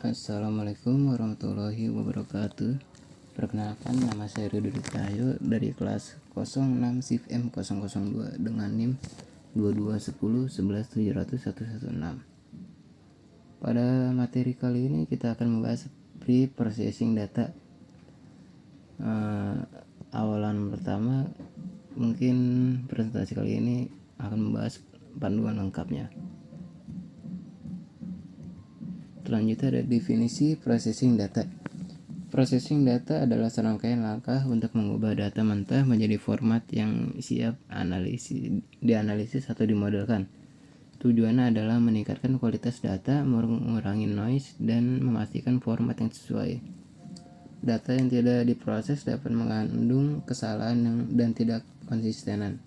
Assalamualaikum warahmatullahi wabarakatuh. Perkenalkan, nama saya Ridho Cahyo dari kelas 06 SIF M002 dengan NIM 221011700116. Pada materi kali ini kita akan membahas pre-processing data. Awalan pertama, mungkin presentasi kali ini akan membahas panduan lengkapnya. Selanjutnya ada definisi processing data. Processing data adalah serangkaian langkah untuk mengubah data mentah menjadi format yang siap dianalisis atau dimodelkan. Tujuannya adalah meningkatkan kualitas data, mengurangi noise, dan memastikan format yang sesuai. Data yang tidak diproses dapat mengandung kesalahan dan tidak konsistenan.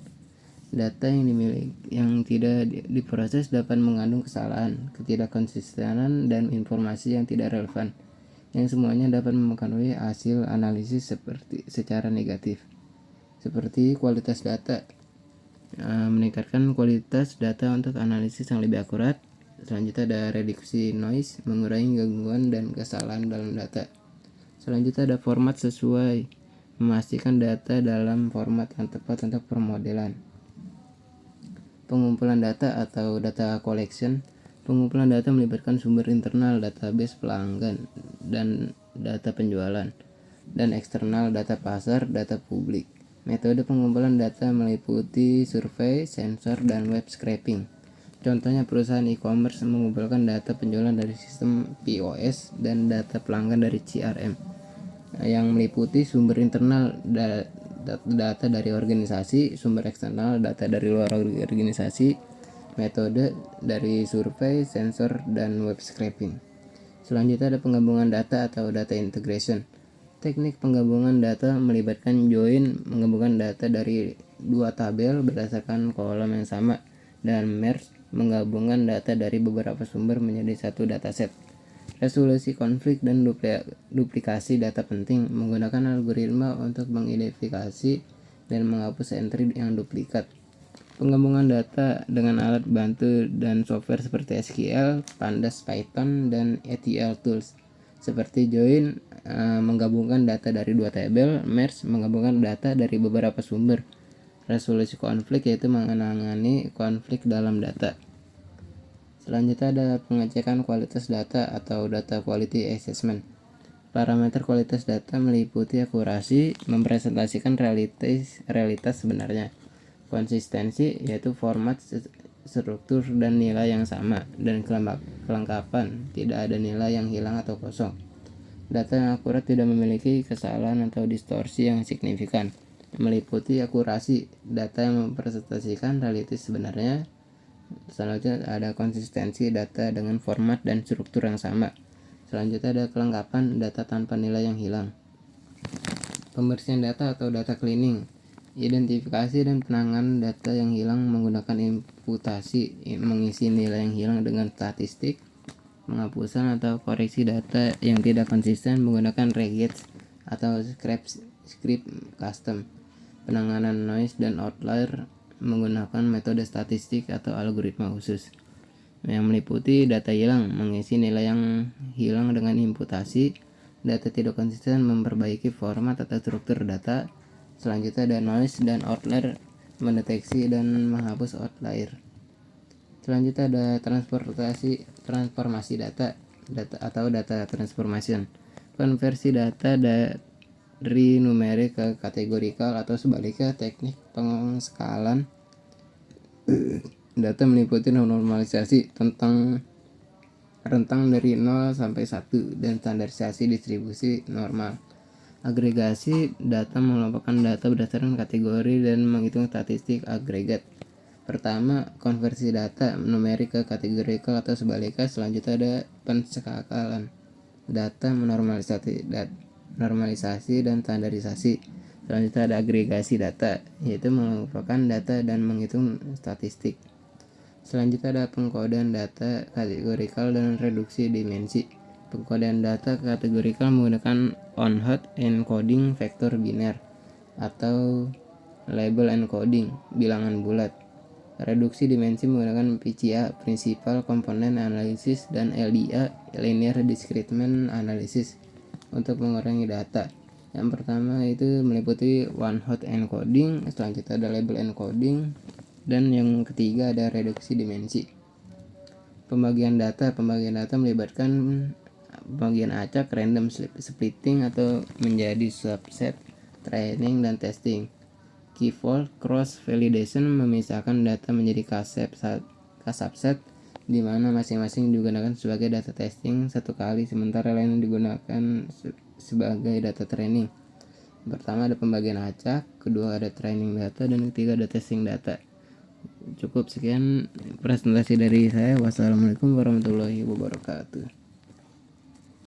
Data yang tidak diproses dapat mengandung kesalahan, ketidakkonsistenan, dan informasi yang tidak relevan, yang semuanya dapat mempengaruhi hasil analisis secara negatif. Seperti kualitas data, meningkatkan kualitas data untuk analisis yang lebih akurat. Selanjutnya ada reduksi noise, mengurangi gangguan dan kesalahan dalam data. Selanjutnya ada format sesuai, memastikan data dalam format yang tepat untuk permodelan. Pengumpulan data atau data collection. Pengumpulan data melibatkan sumber internal, database pelanggan, dan data penjualan, dan eksternal, data pasar, data publik. Metode pengumpulan data meliputi survei, sensor, dan web scraping. Contohnya, perusahaan e-commerce mengumpulkan data penjualan dari sistem POS dan data pelanggan dari CRM, yang meliputi sumber internal, data dari organisasi, sumber eksternal, data dari luar organisasi, metode dari survei, sensor, dan web scraping. Selanjutnya ada penggabungan data atau data integration. Teknik penggabungan data melibatkan join, menggabungkan data dari dua tabel berdasarkan kolom yang sama, dan merge, menggabungkan data dari beberapa sumber menjadi satu dataset. Resolusi konflik dan duplikasi data penting, menggunakan algoritma untuk mengidentifikasi dan menghapus entry yang duplikat. Penggabungan data dengan alat bantu dan software seperti SQL, Pandas, Python, dan ETL tools seperti join, menggabungkan data dari dua tabel, merge, menggabungkan data dari beberapa sumber. Resolusi konflik yaitu menangani konflik dalam data. Selanjutnya ada pengecekan kualitas data atau data quality assessment. Parameter kualitas data meliputi akurasi, mempresentasikan realitas sebenarnya, konsistensi yaitu format, struktur, dan nilai yang sama, dan kelengkapan, tidak ada nilai yang hilang atau kosong. Data yang akurat tidak memiliki kesalahan atau distorsi yang signifikan. Meliputi akurasi, data yang mempresentasikan realitas sebenarnya. Selanjutnya ada konsistensi data dengan format dan struktur yang sama. Selanjutnya ada kelengkapan, data tanpa nilai yang hilang. Pembersihan data atau data cleaning, identifikasi dan penanganan data yang hilang menggunakan imputasi, mengisi nilai yang hilang dengan statistik, penghapusan atau koreksi data yang tidak konsisten menggunakan regex atau script custom, penanganan noise dan outlier menggunakan metode statistik atau algoritma khusus, yang meliputi data hilang, mengisi nilai yang hilang dengan imputasi, data tidak konsisten, memperbaiki format atau struktur data. Selanjutnya ada noise dan outlier, mendeteksi dan menghapus outlier. Selanjutnya ada transformasi data atau data transformation, konversi data dari numerik ke kategorikal atau sebaliknya. Teknik pengskalan data meliputi normalisasi tentang rentang dari 0 sampai 1 dan standarisasi distribusi normal. Agregasi data mengelompokkan data berdasarkan kategori dan menghitung statistik agregat. Pertama, konversi data numerik ke kategorikal atau sebaliknya. Selanjutnya ada penskakalan data, normalisasi dan standarisasi. Selanjutnya ada agregasi data, yaitu mengumpulkan data dan menghitung statistik. Selanjutnya ada pengkodean data kategorikal dan reduksi dimensi. Pengkodean data kategorikal menggunakan on-hot encoding vektor biner atau label encoding bilangan bulat. Reduksi dimensi menggunakan PCA, Principal Component Analysis, dan LDA, Linear Discriminant Analysis, untuk mengurangi data. Yang pertama itu meliputi one hot encoding, selanjutnya ada label encoding, dan yang ketiga ada reduksi dimensi. Pembagian data melibatkan pembagian acak, random splitting atau menjadi subset, training, dan testing. Key-fold cross validation memisahkan data menjadi k-subset, di mana masing-masing digunakan sebagai data testing satu kali sementara lain digunakan sebagai data training. Pertama ada pembagian acak, kedua ada training data, dan ketiga ada testing data. Cukup sekian presentasi dari saya. Wassalamualaikum warahmatullahi wabarakatuh.